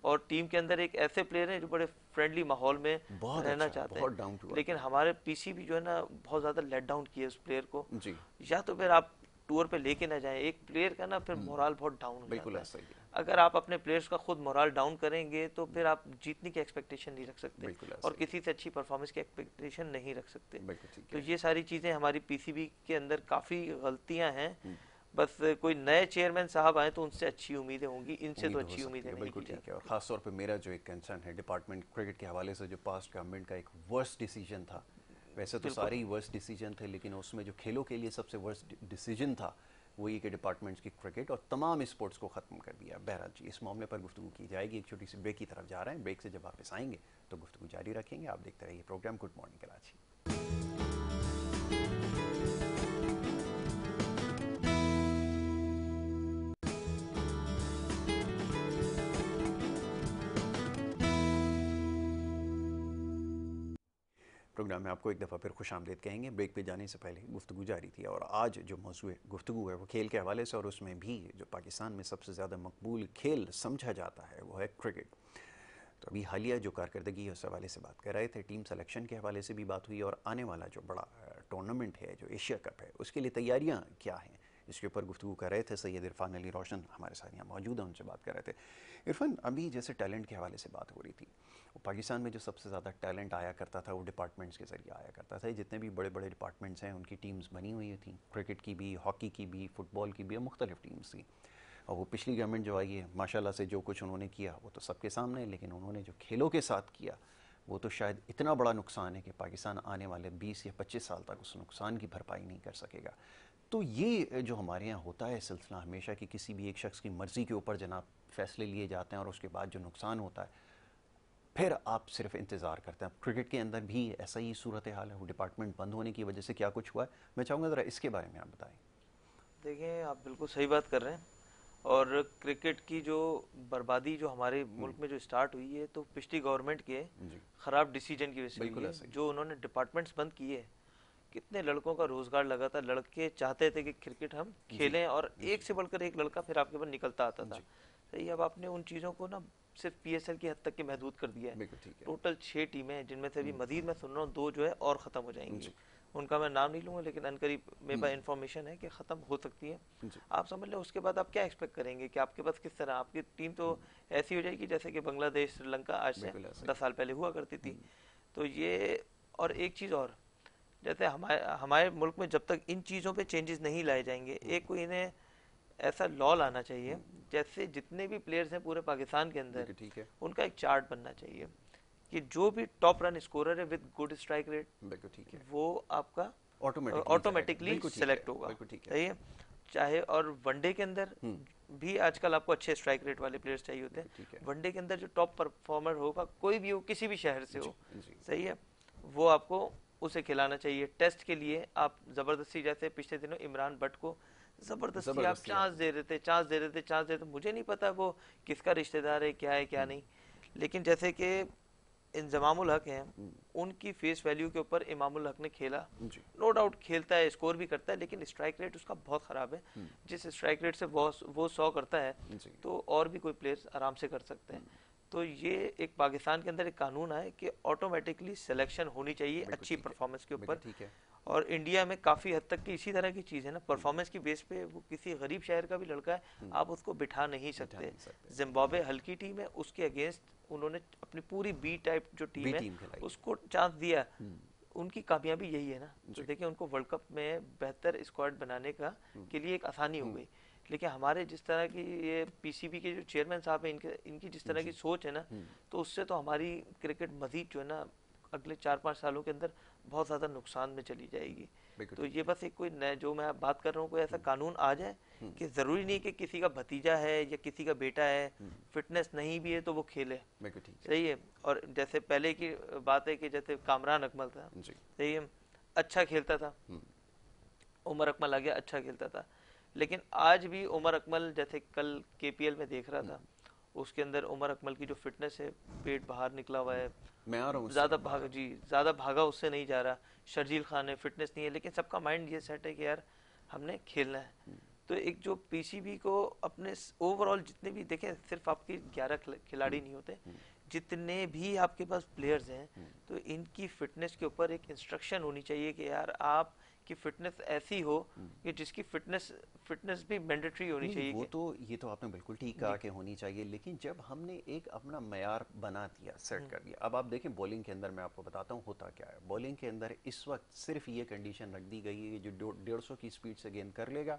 और टीम के अंदर एक ऐसे प्लेयर हैं जो बड़े फ्रेंडली माहौल में रहना चाहते हैं। लेकिन हमारे पीसीबी जो है ना बहुत ज्यादा लेट डाउन किया उस प्लेयर को, या तो फिर आप टूर पे लेके ना जाएं एक प्लेयर का ना, फिर मोराल बहुत डाउन हो जाता है। अगर आप अपने प्लेयर्स का खुद मोराल डाउन करेंगे तो फिर आप जीतने की एक्सपेक्टेशन नहीं रख सकते और किसी से अच्छी परफॉर्मेंस की एक्सपेक्टेशन नहीं रख सकते। तो ये सारी चीजें हमारी पीसीबी के अंदर काफी गलतियां हैं। बस कोई नए चेयरमैन साहब आए तो उनसे अच्छी उम्मीदें होंगी, इनसे तो अच्छी उम्मीदें नहीं की जाती। और खास तौर पे मेरा जो एक कंसर्न है डिपार्टमेंट क्रिकेट के हवाले से, जो पास्ट गवर्नमेंट का एक वर्स्ट डिसीजन था, वैसे तो सारे ही वर्स्ट डिसीजन थे, लेकिन उसमें जो खेलों के लिए सबसे वर्स्ट डिसीजन था वो ये कि डिपार्टमेंट्स की क्रिकेट और तमाम स्पोर्ट्स को ख़त्म कर दिया। बहरहाल जी, इस मामले पर गुफ्तगू की जाएगी। एक छोटी सी ब्रेक की तरफ जा रहे हैं, ब्रेक से जब वापस आएंगे तो गुफ्तगू जारी रखेंगे। आप देखते रहिए program good morning Karachi. Program में आपको एक दफ़ा फिर खुश आमदीद कहेंगे। ब्रेक पे जाने से पहले गुफ्तगू जारी थी और आज जो मौजू गुफ्तगू है वो खेल के हवाले से, और उसमें भी जो पाकिस्तान में सबसे ज़्यादा मकबूल खेल समझा जाता है वो है क्रिकेट। तो अभी हालिया जो कारकर्दगी है उस हवाले से बात कर रहे थे, टीम सेलेक्शन के हवाले से भी बात हुई, और आने वाला जो बड़ा टूर्नामेंट है जो एशिया कप है उसके लिए तैयारियाँ क्या हैं इसके ऊपर गुफ्तगू कर रहे थे। सैयद इरफान अली रोशन हमारे साथ यहाँ मौजूद हैं, उनसे बात कर रहे थे। इरफान, अभी जैसे टैलेंट के हवाले से बात हो रही थी, पाकिस्तान में जो सबसे ज़्यादा टैलेंट आया करता था वो डिपार्टमेंट्स के ज़रिए आया करता था। जितने भी बड़े बड़े डिपार्टमेंट्स हैं उनकी टीम्स बनी हुई थी, क्रिकेट की भी, हॉकी की भी, फुटबॉल की भी, मुख्तलिफ टीम्स थी। और वो पिछली गवर्नमेंट जो आई है माशाल्लाह से जो कुछ उन्होंने किया वो तो सबके सामने है, लेकिन उन्होंने जो खेलों के साथ किया वो तो शायद इतना बड़ा नुकसान है कि पाकिस्तान आने वाले 20 या 25 साल तक उस नुकसान की भरपाई नहीं कर सकेगा। तो ये जो हमारे यहाँ होता है सिलसिला हमेशा कि किसी भी एक शख्स की मर्ज़ी के ऊपर जनाब फैसले लिए जाते हैं और उसके बाद जो नुकसान होता है फिर आप सिर्फ इंतज़ार करते हैं। क्रिकेट के अंदर भी ऐसा ही सूरत हाल है, वो डिपार्टमेंट बंद होने की वजह से क्या कुछ हुआ है, मैं चाहूँगा ज़रा इसके बारे में आप बताएं। देखिए, आप बिल्कुल सही बात कर रहे हैं, और क्रिकेट की जो बर्बादी जो हमारे मुल्क में जो स्टार्ट हुई है तो पिछली गवर्नमेंट के ख़राब डिसीजन की वजह से जो उन्होंने डिपार्टमेंट्स बंद किए, कितने लड़कों का रोजगार लगा था। लड़के चाहते थे कि क्रिकेट हम खेलें और एक से बढ़कर एक लड़का फिर आपके पास निकलता आता था। सही, अब आपने उन चीज़ों को ना सिर्फ पीएसएल की हद तक के महदूद कर दिया है। टोटल 6 टीमें हैं जिनमें से अभी मजीद मैं सुन रहा हूँ 2 जो है और ख़त्म हो जाएंगी, उनका मैं नाम नहीं लूँगा, लेकिन अनकरीब मेरे पास इन्फॉर्मेशन है कि ख़त्म हो सकती है। आप समझ लो उसके बाद आप क्या एक्सपेक्ट करेंगे कि आपके पास किस तरह आपकी टीम तो ऐसी हो जाएगी जैसे कि बांग्लादेश, श्रीलंका आज से 10 साल पहले हुआ करती थी। तो ये, और एक चीज़ और, जैसे हमारे मुल्क में जब तक इन चीज़ों पे चेंजेस नहीं लाए जाएंगे, एक कोई इन्हें ऐसा लॉ लाना चाहिए जैसे जितने भी प्लेयर्स हैं पूरे पाकिस्तान के अंदर, ठीक है, उनका एक चार्ट बनना चाहिए कि जो भी टॉप रन स्कोरर है विद गुड स्ट्राइक रेट, ठीक है, वो आपका ऑटोमेटिकली सेलेक्ट होगा। सही है, चाहे, और वनडे के अंदर भी आजकल आपको अच्छे स्ट्राइक रेट वाले प्लेयर्स चाहिए होते हैं। वनडे के अंदर जो टॉप परफॉर्मर होगा, कोई भी हो, किसी भी शहर से हो, सही है, वो आपको उसे खिलाना चाहिए। टेस्ट के लिए आप जबरदस्ती, जैसे पिछले दिनों इमरान भट्ट को जबरदस्ती आप चांस दे रहे थे। मुझे नहीं पता वो किसका रिश्तेदार है, क्या है क्या नहीं, लेकिन जैसे कि इंजमामुल हक हैं, उनकी फेस वैल्यू के ऊपर इमामुल हक ने खेला, नो डाउट खेलता है, स्कोर भी करता है, लेकिन स्ट्राइक रेट उसका बहुत ख़राब है। जिस स्ट्राइक रेट से वो 100 करता है तो और भी कोई प्लेयर आराम से कर सकते हैं। तो ये एक पाकिस्तान के अंदर एक कानून है कि ऑटोमेटिकली सिलेक्शन होनी चाहिए अच्छी परफॉर्मेंस के ऊपर, और इंडिया में काफ़ी हद तक की इसी तरह की चीज़ है ना, परफॉर्मेंस की बेस पे वो किसी गरीब शहर का भी लड़का है आप उसको बिठा नहीं सकते। जिम्बाब्वे हल्की टीम है, उसके अगेंस्ट उन्होंने अपनी पूरी बी टाइप जो टीम है उसको चांस दिया, उनकी कामयाबी यही है ना। तो देखिए उनको वर्ल्ड कप में बेहतर स्क्वाड बनाने का के लिए एक आसानी हो गई, लेकिन हमारे जिस तरह की ये पीसीबी के जो चेयरमैन साहब हैं, इनकी जिस तरह की सोच है ना, तो उससे तो हमारी क्रिकेट मजीद जो है ना अगले 4-5 सालों के अंदर बहुत ज़्यादा नुकसान में चली जाएगी। तो ये बस एक कोई नया जो मैं बात कर रहा हूँ, कोई ऐसा कानून आ जाए कि ज़रूरी नहीं कि किसी का भतीजा है या किसी का बेटा है, फिटनेस नहीं भी है तो वो खेले, सही है। और जैसे पहले की बात है कि जैसे कामरान अकमल था, सही है, अच्छा खेलता था, उमर अकमल आ गया, अच्छा खेलता था, लेकिन आज भी उमर अकमल, जैसे कल केपीएल में देख रहा था, उसके अंदर उमर अकमल की जो फिटनेस है, पेट बाहर निकला हुआ है, मैं आ रहा हूँ ज़्यादा भागा उससे नहीं जा रहा। शर्जील खान है, फिटनेस नहीं है, लेकिन सबका माइंड ये सेट है कि यार हमने खेलना है। तो एक जो पीसीबी को अपने ओवरऑल जितने भी देखें, सिर्फ आपके 11 खिलाड़ी नहीं होते, जितने भी आपके पास प्लेयर्स हैं, तो इनकी फिटनेस के ऊपर एक इंस्ट्रक्शन होनी चाहिए कि यार आप की फिटनेस ऐसी हो कि जिसकी फिटनेस भी मैंडेटरी होनी चाहिए। वो तो ये तो आपने बिल्कुल ठीक कहा कि होनी चाहिए, लेकिन जब हमने एक अपना मयार बना दिया, सेट कर दिया, अब आप देखें बॉलिंग के अंदर मैं आपको बताता हूँ होता क्या है। बॉलिंग के अंदर इस वक्त सिर्फ ये कंडीशन रख दी गई है, जो 150 की स्पीड से गेंद कर लेगा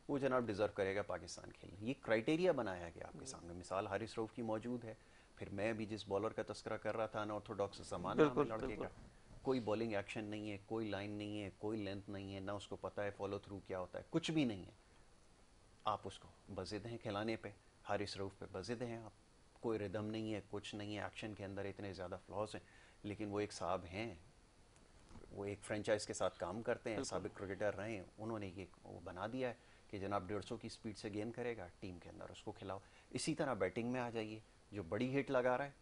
वो जनाब डिजर्व करेगा पाकिस्तान खेलने। ये क्राइटेरिया बनाया गया आपके सामने। मिसाल हारिस रऊफ की मौजूद है, फिर मैं भी जिस बॉलर का तस्करा कर रहा था अनऑर्थोडॉक्स ज़माना में लड़के का, कोई बॉलिंग एक्शन नहीं है, कोई लाइन नहीं है, कोई लेंथ नहीं है, ना उसको पता है फॉलो थ्रू क्या होता है, कुछ भी नहीं है। आप उसको बजिद हैं खिलाने पे, हारिस रऊफ पे बजिद हैं आप, कोई रिदम नहीं है, कुछ नहीं है, एक्शन के अंदर इतने ज़्यादा फ्लॉज हैं, लेकिन वो एक साहब हैं, वो एक फ्रेंचाइज के साथ काम करते हैं, साबिक क्रिकेटर रहे हैं, उन्होंने ये वो बना दिया है कि जनाब 150 की स्पीड से गेंद करेगा, टीम के अंदर उसको खिलाओ। इसी तरह बैटिंग में आ जाइए, जो बड़ी हिट लगा रहा है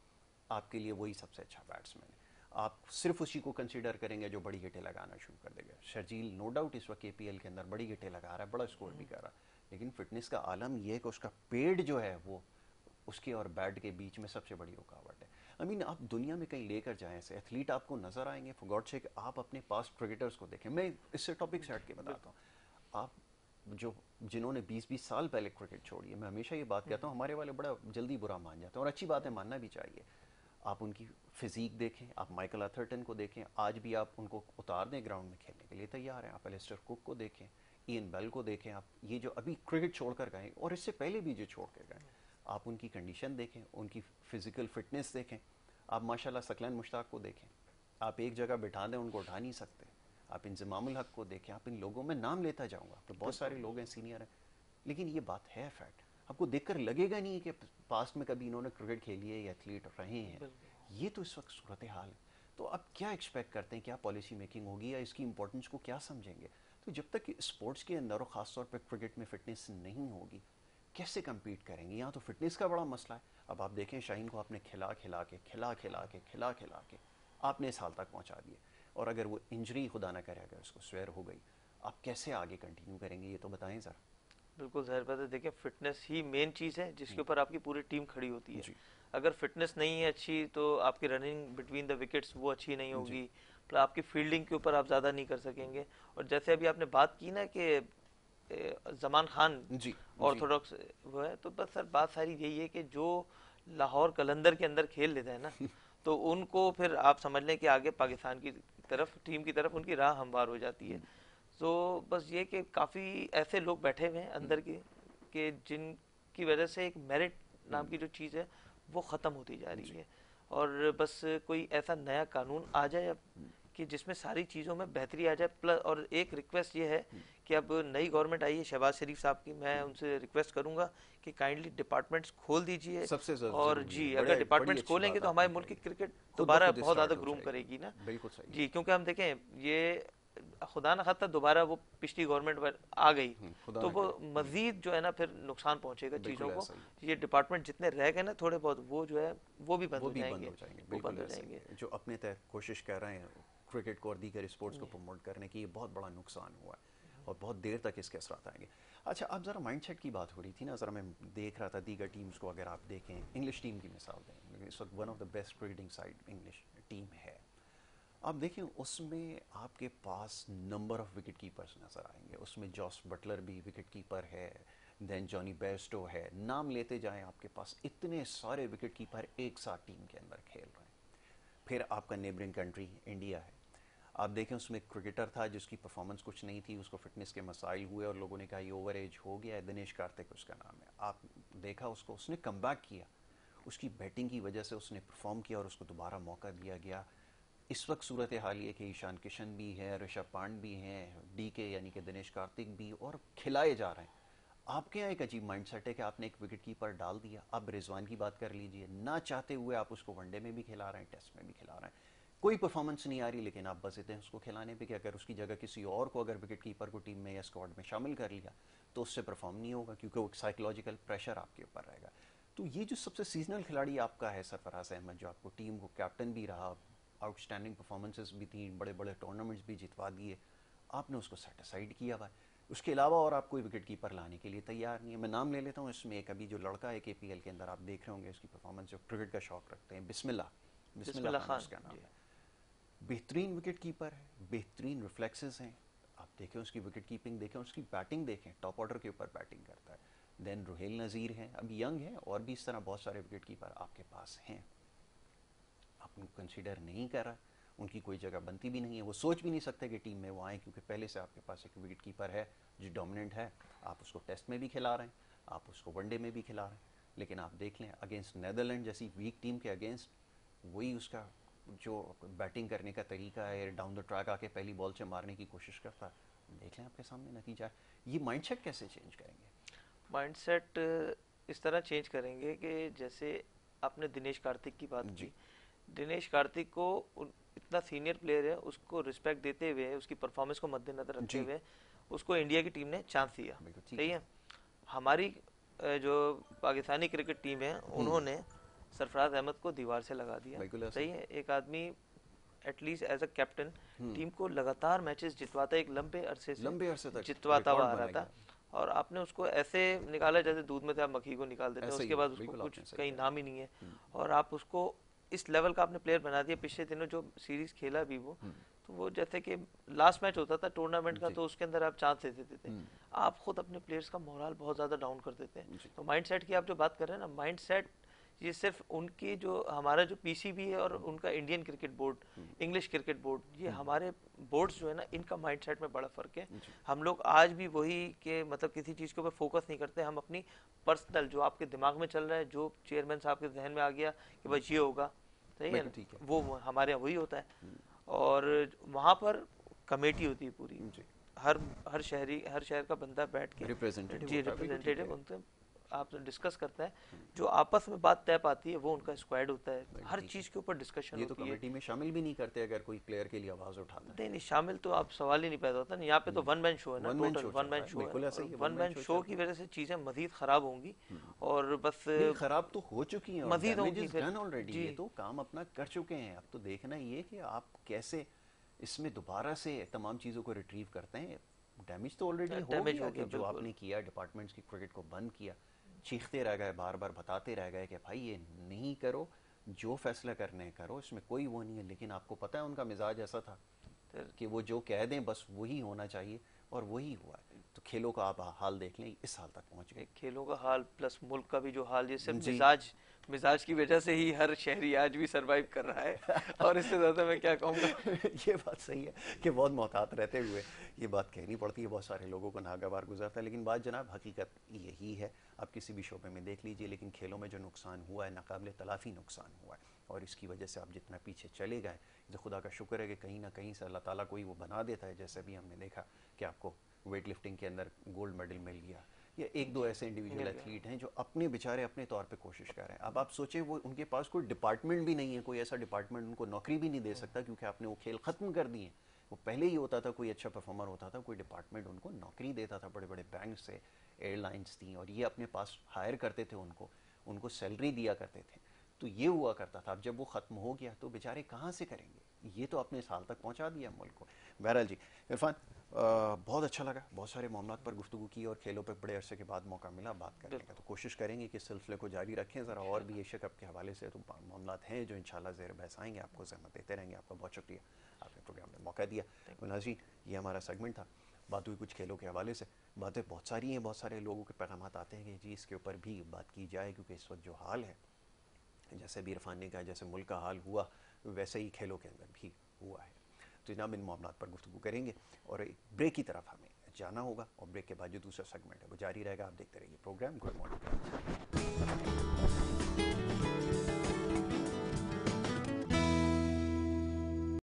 आपके लिए वही सबसे अच्छा बैट्समैन है, आप सिर्फ उसी को कंसीडर करेंगे जो बड़ी हिटें लगाना शुरू कर देगा। शर्जील नो डाउट इस वक्त केपीएल के अंदर बड़ी हिटें लगा रहा है, बड़ा स्कोर भी कर रहा है, लेकिन फिटनेस का आलम यह है कि उसका पेड़ जो है वो उसके और बैट के बीच में सबसे बड़ी रुकावट है। आई मीन आप दुनिया में कहीं लेकर जाएं ऐसे एथलीट आपको नजर आएंगे, फॉर गॉड सेक आप अपने पास्ट क्रिकेटर्स को देखें। मैं इससे टॉपिक से हट के बताता हूँ, आप जो जिन्होंने 20-20 साल पहले क्रिकेट छोड़ी है, मैं हमेशा ये बात कहता हूँ, हमारे वाले बड़ा जल्दी बुरा मान जाते हैं, और अच्छी बात है, मानना भी चाहिए। आप उनकी फिजिक देखें, आप माइकल अथर्टन को देखें, आज भी आप उनको उतार दें ग्राउंड में खेलने के लिए तैयार हैं। आप एलिस्टर कुक को देखें, इयन बेल को देखें, आप ये जो अभी क्रिकेट छोड़कर गए और इससे पहले भी जो छोड़ के गए, आप उनकी कंडीशन देखें, उनकी फिजिकल फिटनेस देखें। आप माशाल्लाह सकलैन मुश्ताक को देखें, आप एक जगह बिठा दें उनको उठा नहीं सकते। आप इंजमामुल हक को देखें, आप इन लोगों में नाम लेता जाऊँगा तो बहुत सारे लोग हैं सीनियर हैं, लेकिन ये बात है फैक्ट। आपको देखकर लगेगा नहीं कि पास्ट में कभी इन्होंने क्रिकेट खेली है या एथलीट रहे हैं। ये तो इस वक्त सूरत हाल है। तो आप क्या एक्सपेक्ट करते हैं, क्या पॉलिसी मेकिंग होगी या इसकी इंपॉर्टेंस को क्या समझेंगे? तो जब तक स्पोर्ट्स के अंदर और ख़ासतौर पर क्रिकेट में फिटनेस नहीं होगी, कैसे कम्पीट करेंगे? यहाँ तो फिटनेस का बड़ा मसला है। अब आप देखें शाहीन को आपने खिला खिला के आपने इस हाल तक पहुँचा दिए, और अगर वो इंजरी खुदा ना करे, अगर उसको स्वेयर हो गई, आप कैसे आगे कंटिन्यू करेंगे? ये तो बताएं ज़रा। बिल्कुल जाहिर बात है, देखिए फिटनेस ही मेन चीज़ है जिसके ऊपर आपकी पूरी टीम खड़ी होती है। अगर फिटनेस नहीं है अच्छी, तो आपकी रनिंग बिटवीन द विकेट्स वो अच्छी नहीं होगी, तो आपकी फील्डिंग के ऊपर आप ज़्यादा नहीं कर सकेंगे। और जैसे अभी आपने बात की ना कि जमान खान ऑर्थोडॉक्स वो है, तो बस सर बात सारी यही है कि जो लाहौर कलंदर के अंदर खेल लेते हैं ना, तो उनको फिर आप समझ लें कि आगे पाकिस्तान की तरफ, टीम की तरफ उनकी राह हमवार हो जाती है। तो बस ये कि काफ़ी ऐसे लोग बैठे हुए हैं अंदर के जिनकी वजह से एक मेरिट नाम की जो चीज़ है वो ख़त्म होती जा रही है। और बस कोई ऐसा नया कानून आ जाए अब कि जिसमें सारी चीज़ों में बेहतरी आ जाए। प्लस और एक रिक्वेस्ट ये है कि अब नई गवर्नमेंट आई है शहबाज शरीफ साहब की, मैं उनसे रिक्वेस्ट करूंगा कि काइंडली डिपार्टमेंट्स खोल दीजिए। सबसे और जी अगर डिपार्टमेंट्स खोलेंगे तो हमारे मुल्क की क्रिकेट दोबारा बहुत ज़्यादा ग्रूम करेगी ना। बिल्कुल सही जी, क्योंकि हम देखें ये खुदा न खास्ता दोबारा वो पिछली गवर्नमेंट आ गई तो वो मजीद जो है ना फिर नुकसान पहुंचेगा चीज़ों को। ये डिपार्टमेंट जितने रह गए ना थोड़े बहुत, वो जो है वो भी बंद हो जाएंगे। वो बंद हो जाएंगे। जो अपने तहत कोशिश कर रहे हैं क्रिकेट को और दीगर स्पोर्ट्स को प्रमोट करने की, ये बहुत बड़ा नुकसान हुआ है और बहुत देर तक इसके असरात आएंगे। अच्छा, अब ज़रा माइंडसेट की बात हो रही थी ना, ज़रा मैं देख रहा था दीगर टीम्स को, अगर आप देखें इंग्लिश टीम की मिसाल दें, इस वक्त one of the best cricketing side English team है। आप देखें उसमें आपके पास नंबर ऑफ विकेट कीपर्स नज़र आएंगे, उसमें जॉस बटलर भी विकेट कीपर है, देन जॉनी बेस्टो है, नाम लेते जाएं आपके पास इतने सारे विकेट कीपर एक साथ टीम के अंदर खेल रहे हैं। फिर आपका नेबरिंग कंट्री इंडिया है, आप देखें उसमें एक क्रिकेटर था जिसकी परफॉर्मेंस कुछ नहीं थी, उसको फिटनेस के मसाइल हुए और लोगों ने कहा ये ओवर एज हो गया है, दिनेश कार्तिक उसका नाम है। आप देखा उसको, उसने कम बैक किया, उसकी बैटिंग की वजह से उसने परफॉर्म किया और उसको दोबारा मौका दिया गया। इस वक्त सूरत हाल ये कि ईशान किशन भी है, ऋषभ पांट भी हैं, डीके यानी कि दिनेश कार्तिक भी, और खिलाए जा रहे हैं। आपके यहाँ एक अजीब माइंडसेट है कि आपने एक विकेट कीपर डाल दिया। अब रिजवान की बात कर लीजिए, ना चाहते हुए आप उसको वनडे में भी खिला रहे हैं, टेस्ट में भी खिला रहे हैं, कोई परफॉर्मेंस नहीं आ रही, लेकिन आप बस इतने उसको खिलाने पे कि अगर उसकी जगह किसी और को, अगर विकेट कीपर को टीम में या स्क्वाड में शामिल कर लिया तो उससे परफॉर्म नहीं होगा, क्योंकि वो साइकोलॉजिकल प्रेशर आपके ऊपर रहेगा। तो ये जो सबसे सीजनल खिलाड़ी आपका है सरफराज अहमद, जो आपको टीम को कैप्टन भी रहा, आउटस्टैंडिंग परफॉर्मेंसेस भी थी, बड़े बड़े टूर्नामेंट्स भी जितवा दिए, आपने उसको सेट असाइड किया हुआ है। उसके अलावा और आप कोई विकेट कीपर लाने के लिए तैयार नहीं है। मैं नाम ले लेता हूँ इसमें, एक अभी जो लड़का है KPL के अंदर, आप देख रहे होंगे उसकी परफॉर्मेंस, जो क्रिकेट का शौक रखते हैं, बिस्मिल्लाह, बिस्मिल्लाह बिस्मिल्लाह खान खान उसका नाम जी। है। बेहतरीन विकेट कीपर है, बेहतरीन रिफ्लेक्सेस हैं। आप देखें उसकी विकेट कीपिंग, देखें उसकी बैटिंग, देखें टॉप ऑर्डर के ऊपर बैटिंग करता है। देन रुहेल नज़ीर हैं, अभी यंग है, और भी इस तरह बहुत सारे विकेट कीपर आपके पास हैं। आप उनको कंसीडर नहीं कर रहा, उनकी कोई जगह बनती भी नहीं है, वो सोच भी नहीं सकते कि टीम में वो आए, क्योंकि पहले से आपके पास एक विकेट कीपर है जो डोमिनेंट है। आप उसको टेस्ट में भी खिला रहे हैं, आप उसको वनडे में भी खिला रहे हैं, लेकिन आप देख लें अगेंस्ट नेदरलैंड जैसी वीक टीम के अगेंस्ट, वही उसका जो बैटिंग करने का तरीका है, डाउन द ट्रैक आके पहली बॉल से मारने की कोशिश करता है। देख लें आपके सामने नतीजा है। ये माइंडसेट कैसे चेंज करेंगे? माइंडसेट इस तरह चेंज करेंगे कि जैसे आपने दिनेश कार्तिक की बात जी की, दिनेश कार्तिक को इतना सीनियर प्लेयर है, उसको रिस्पेक्ट देते हुए, उसकी परफॉर्मेंस को मद्देनजर रखते जी, हुए उसको इंडिया की टीम ने चांस दिया। बिल्कुल ठीक सही है। है। हमारी जो पाकिस्तानी क्रिकेट टीम है, उन्होंने सरफराज अहमद को दीवार से लगा दिया। बिल्कुल ऐसा सही ही। है। एक आदमी at least as a captain team को लगातार मैचेस जितवाता, एक लंबे अरसे से लंबे अरसे तक जितवाता हुआ रिकॉर्ड आ रहा था, बनाएगा। और आपने उसको ऐसे निकाला जैसे दूध में से आप मक्खी को निकाल देते हैं, ऐसा ही उसके हुआ, बाद उसको बिल्कुल कुछ आपने सही कहीं कहा। नाम ही नहीं है, और आप उसको इस लेवल का आपने प्लेयर बना दिया। पिछले दिनों जो सीरीज खेला भी वो, तो वो जैसे कि लास्ट मैच होता था टूर्नामेंट का, जी तो उसके अंदर आप चांस दे देते थे। आप खुद अपने प्लेयर्स का मोरल बहुत ज़्यादा डाउन कर देते हैं। जी तो माइंडसेट की आप जो बात कर रहे हैं ना, माइंडसेट ये सिर्फ उनकी जो हमारा जो PCB है और उनका Indian cricket board, English cricket board, ये हमारे बोर्ड्स जो है ना, इनका माइंडसेट में बड़ा फर्क है। जी हम लोग आज भी वही के मतलब किसी चीज़ के ऊपर फोकस नहीं करते। हम अपनी पर्सनल जो आपके दिमाग में चल रहा है, जो चेयरमैन साहब के जहन में आ गया कि बस ये होगा, सही है बिल्कुल ना, ठीक है। वो हमारे यहाँ वही होता है। और वहाँ पर कमेटी होती है पूरी, जी हर हर शहर का बंदा बैठ के, रिप्रेजेंटेटिव जी होता है, बिल्कुल ठीक है। रिप्रेजेंटेटिव उनसे आप डिस्कस करता है, जो आपस में बात तय पाती है वो उनका स्क्वाड होता है, बिल्कुल हर ठीक है। चीज़ के ऊपर डिस्कशन ये तो होती है। कमेटी में शामिल भी नहीं करते अगर कोई प्लेयर के लिए आवाज़ उठाता है। नहीं नहीं, शामिल तो आप सवाल ही नहीं पैदा होता ना। यहाँ पे तो वन मैन शो है ना, one man total show one चल मैन रहा है, शो है, बिल्कुल ऐसा और ही है, one one man man show show चल की रहा है। वजह से चीज़ें मजीद ख़राब होंगी, और बस नहीं, खराब तो हो चुकी हैं और मजीद डैमेज होंगी इज फिर। Done already. जी ये तो काम अपना कर चुके हैं। अब तो देखना ये कि आप कैसे इसमें दोबारा से तमाम चीज़ों को रिट्रीव करते हैं। डैमेज तो ऑलरेडी हो डैमेज गया हो कि गया जो बिल्कुल। आपने किया, डिपार्टमेंट्स की क्रिकेट को बंद किया, चीखते रह गए, बार बार बताते रह गए कि भाई ये नहीं करो, जो फैसला करने हैं करो, इसमें कोई वो नहीं है। लेकिन आपको पता है उनका मिजाज ऐसा था फिर कि वो जो कह दें बस वही होना चाहिए, और वही हुआ है। तो खेलों का आप हाल देख लें, इस हाल तक पहुंच गए। एक खेलों का हाल प्लस मुल्क का भी जो हाल, ये सिर्फ जी मिजाज की वजह से ही हर शहरी आज भी सरवाइव कर रहा है। और इससे ज़्यादा मैं क्या कहूँगा। ये बात सही है कि बहुत मोहतात रहते हुए ये बात कहनी पड़ती है, बहुत सारे लोगों को नागवार गुजरता है। लेकिन बात जनाब हकीकत यही है, आप किसी भी शोबे में देख लीजिए। लेकिन खेलों में जो नुकसान हुआ है, नाकाबिले तलाफ़ी नुकसान हुआ है, और इसकी वजह से आप जितना पीछे चले गए, तो खुदा का शुक्र है कि कहीं ना कहीं से अल्लाह ताला कोई वो बना देता है। जैसे भी हमने देखा कि आपको वेट लिफ्टिंग के अंदर गोल्ड मेडल मिल गया, या एक दो ऐसे इंडिविजुअल मिल गया। एथलीट हैं जो अपने बेचारे अपने तौर पे कोशिश कर रहे हैं। अब आप सोचें, वो उनके पास कोई डिपार्टमेंट भी नहीं है, कोई ऐसा डिपार्टमेंट उनको नौकरी भी नहीं दे सकता, क्योंकि आपने वो खेल ख़त्म कर दिए। वो पहले ही होता था, कोई अच्छा परफॉर्मर होता था, कोई डिपार्टमेंट उनको नौकरी देता था, बड़े बड़े बैंक से, एयरलाइंस थी, और ये अपने पास हायर करते थे उनको, उनको सैलरी दिया करते थे। तो ये हुआ करता था। अब जब वो ख़त्म हो गया तो बेचारे कहाँ से करेंगे? ये तो अपने साल तक पहुँचा दिया मुल्क को। बहरहाल जी, इरफान, बहुत अच्छा लगा, बहुत सारे मामलों पर गुफ्तगू की, और खेलों पर बड़े अरसे के बाद मौका मिला बात करने का, तो कोशिश करेंगे कि इस सिलसिले को जारी रखें ज़रा। और भी एशिया कप के हवाले से तो मामला हैं जो इंशाल्लाह ज़ेर बहस आएंगे, आपको ज़हमत देते रहेंगे। आपका बहुत शुक्रिया, आपने प्रोग्राम में मौका दिया। नाज़रीन, ये हमारा सेगमेंट था, बात हुई कुछ खेलों के हवाले से। बातें बहुत सारी हैं, बहुत सारे लोगों के पैगाम आते हैं कि जी इसके ऊपर भी बात की जाए, क्योंकि इस वक्त जो हाल है, जैसे भी इरफान ने कहा, जैसे मुल्क का हाल हुआ वैसे ही खेलों के अंदर भी हुआ है। तो जनाब इन मामलात पर गुफ्तगू करेंगे और एक ब्रेक की तरफ हमें जाना होगा और ब्रेक के बाद जो दूसरा सेगमेंट है वो जारी रहेगा। आप देखते रहिए प्रोग्राम गुड मॉर्निंग।